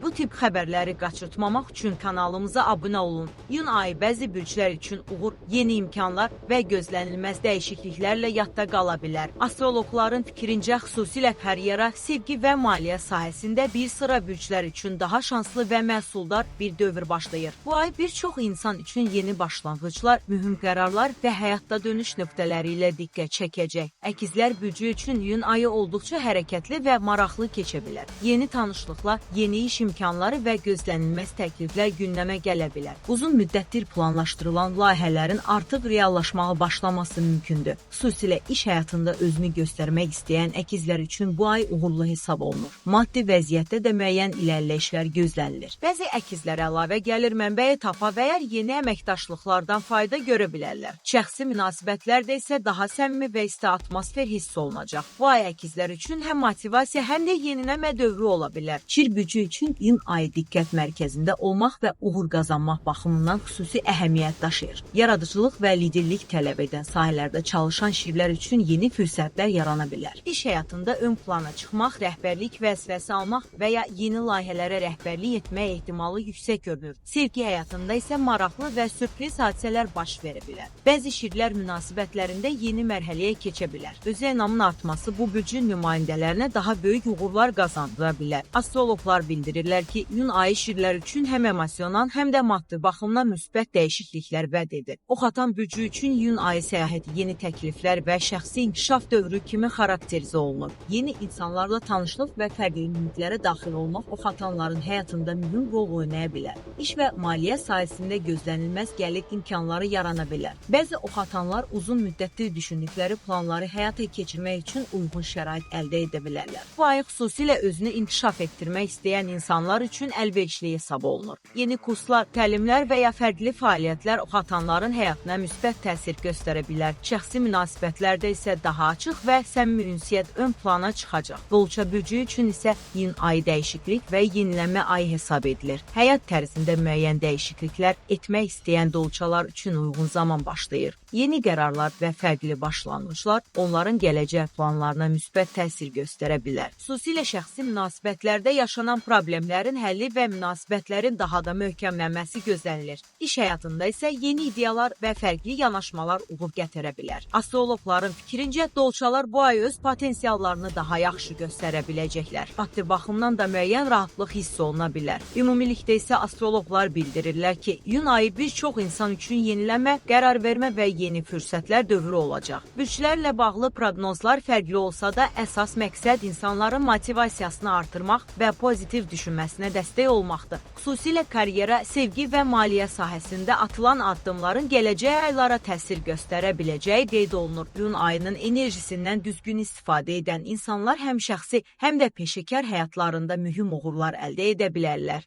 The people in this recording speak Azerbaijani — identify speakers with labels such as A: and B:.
A: Bu tip xəbərləri qaçırtmamaq üçün kanalımıza abunə olun. İyun ayı bəzi bürclər üçün uğur, yeni imkanlar və gözlənilməz dəyişikliklərlə yadda qala bilər. Astrologların fikrincə xüsusilə karyera, sevgi və maliyyə sahəsində bir sıra bürclər üçün daha şanslı və məhsuldar bir dövr başlayır. Bu ay bir çox insan üçün yeni başlanğıclar, mühüm qərarlar və həyatda dönüş nöqtələri ilə diqqət çəkəcək. Əkizlər bürcü üçün iyun ayı olduqca hərəkətli və maraqlı keçə bilər. Yeni tanışlıqlar, yeni iş imkanları və gözlənilməz təkliflər gündəmə gələ bilər. Uzun müddətdir planlaşdırılan layihələrin artıq reallaşmağa başlaması mümkündür. Xüsusilə iş həyatında özünü göstərmək istəyən əkizlər üçün bu ay uğurlu hesab olunur. Maddi vəziyyətdə də müəyyən irəliləyişlər gözlənilir. Bəzi əkizlər əlavə gəlir mənbəyi tapa və ya yeni əməkdaşlıqlardan fayda görə bilərlər. Şəxsi münasibətlərdə isə daha səmimi və isti atmosfer hiss olunacaq. Bu ay əkizlər üçün həm motivasiya, həm də yenilənmə dövrü ola bilər. Şir bürcü üçün iyun ayı diqqət mərkəzində olmaq və uğur qazanmaq baxımından xüsusi əhəmiyyət daşıyır. Yaradıcılıq və liderlik tələb edən sahələrdə çalışan şirlər üçün yeni fürsətlər yarana bilər. İş həyatında ön plana çıxmaq, rəhbərlik vəzifəsi almaq və ya yeni layihələrə rəhbərlik etmək ehtimalı yüksək görünür. Sevgi həyatında isə maraqlı və sürpriz hadisələr baş verə bilər. Bəzi şirlər münasibətlərində yeni mərhələyə keçə bilər. Özə inamın artması bu bürcün nümayəndələrinə daha böyük uğurlar qazandıra bilər. Astrologlar bildirirlər ki, iyun ayı şirlər üçün həm emosional, həm də maddi baxımdan müsbət dəyişikliklər vəd edir. Ox atan bürcü üçün iyun ayı səyahəti yeni təkliflər və şəxsi inkişaf dövrü kimi xarakterizə olunur. Yeni insanlarla tanışlıq və fərqli mühitlərə daxil olmaq ox atanların həyatında mühüm rol oynaya bilər. İş və maliyyə sahəsində gözlənilməz gəlir imkanları yarana bilər. Bəzi ox atanlar uzun müddətli düşündükləri planları həyata keçirmək üçün uyğun şərait əldə edə bilərlər. Bu ay xüsusilə özünü inkişaf etdirmək istəyən insanlar üçün əlverişli hesab olunur. Yeni kurslar, təlimlər və ya fərqli fəaliyyətlər ox atanların həyatına müsbət təsir göstərə bilər. Şəxsi münasibətlərdə isə daha açıq və səmimi ünsiyyət ön plana çıxacaq. Dolça bürcü üçün isə iyun ayı dəyişiklik və yenilənmə ayı hesab edilir. Həyat tərzində müəyyən dəyişikliklər etmək istəyən dolçalar üçün uyğun zaman başlayır. Yeni qərarlar və fərqli başlanğıclar onların gələcək planlarına müsbət təsir göstərə bilər. Xüsusilə şəxsi münasibətlərdə yaşanan problemlərin həlli və münasibətlərin daha da möhkəmlənməsi gözlənilir. İş həyatında isə yeni ideyalar və fərqli yanaşmalar uğur gətirə bilər. Astrologların fikrincə dolçalar bu ay öz potensiallarını daha yaxşı göstərə biləcəklər. Maddi baxımdan da müəyyən rahatlıq hiss oluna bilər. Ümumilikdə isə astrologlar bildirirlər ki, iyun ayı bir çox insan üçün yenilənmə, qərar vermə və yeni fürsətlər dövrü olacaq. Bürclərlə bağlı proqnozlar fərqli olsa da, əsas məqsəd insanların motivasiyasını artırmaq və pozitiv düşünməsinə dəstək olmaqdır. Xüsusilə karyera, sevgi və maliyyə sahəsində atılan addımların gələcək aylara təsir göstərə biləcəyi qeyd olunur. İyun ayının enerjisindən düzgün istifadə edən insanlar həm şəxsi, həm də peşəkar həyatlarında mühüm uğurlar əldə edə bilərlər.